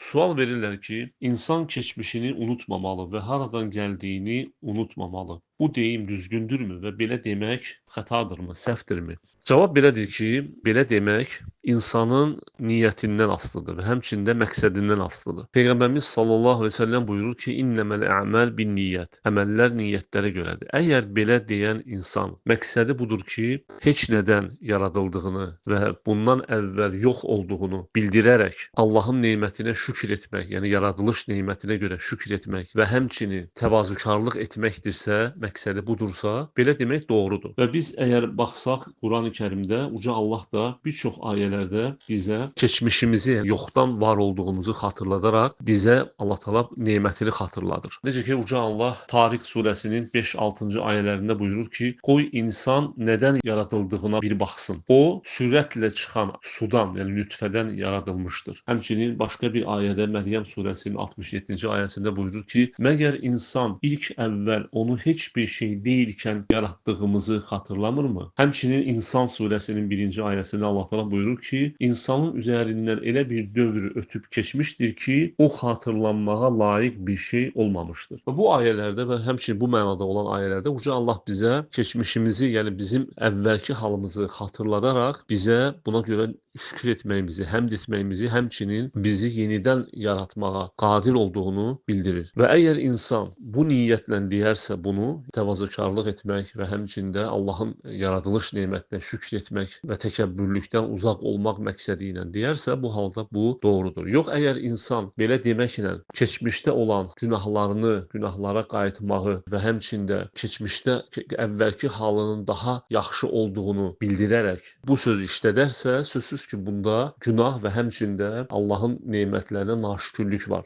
Sual verirlər ki, insan keçmişini unutmamalı və haradan gəldiyini unutmamalı. Bu deyim düzgündürmü və belə demək xətadırmı, səhvdirmi? Cavab belədir ki, belə demək insanın niyyətindən asılıdır və həmçinin də məqsədindən asılıdır. Peyğəmbərimiz sallallahu əleyhi və səlləm buyurur ki, "İnneməl ə'məl bin-niyyət." Əməllər niyyətlərə görədir. Əgər belə deyən insan məqsədi budur ki, heç nədən yaradıldığını və bundan əvvəl yox olduğunu bildirərək Allahın nemətinə şükür etmək, yəni yaradılış nemətinə görə şükür etmək və həmçinin təvazökarlıq etməkdirsə, məqsədi budursa, belə demək doğrudur. Və biz əgər baxsaq Qurani-Kərimdə Uca Allah da bir çox ayələrdə bizə keçmişimizi, yoxdan var olduğumuzu xatırladaraq bizə Allah Taala nemətini xatırladır. Necə ki Uca Allah Tariq surəsinin 5-6-cı ayələrində buyurur ki, qoy insan nədən yaradıldığına bir baxsın. O sürətlə çıxan sudan, yəni nütfədən yaradılmışdır. Həmçinin başqa bir ayədə Məryəm surəsinin 67-ci ayəsində buyurur ki, məgər insan ilk əvvəl onu heç bir şey deyilkən yaratdığımızı xatırlamırmı? Həmçinin İnsan surəsinin 1-ci ayəsində Allah Taala buyurur ki, insanın üzərindən elə bir dövr ötüb keçmişdir ki, o xatırlanmağa layiq bir şey olmamışdır. Və bu ayələrdə və həmçinin bu mənada olan ayələrdə Uca Allah bizə keçmişimizi, yəni bizim əvvəlki halımızı xatırladaraq bizə buna görə şükür etməyimizi, həmd etməyimizi, həmçinin bizi yenidən yaratmağa qadir olduğunu bildirir. Və əgər insan bu niyyətlə deyərsə bunu, təvazökarlıq etmək və həmçində Allahın yaradılış nemətinə şükür etmək və təkəbbürlükdən uzaq olmaq məqsədi ilə deyərsə, bu halda bu doğrudur. Yox, əgər insan belə deməklə keçmişdə olan günahlarını, günahlara qayıtmağı və həmçində keçmişdə əvvəlki halının daha yaxşı olduğunu bildirərək bu sözü işlədərsə, sözsüz ki, bunda günah və həmçində Allahın nemətlərinə naşükürlük var.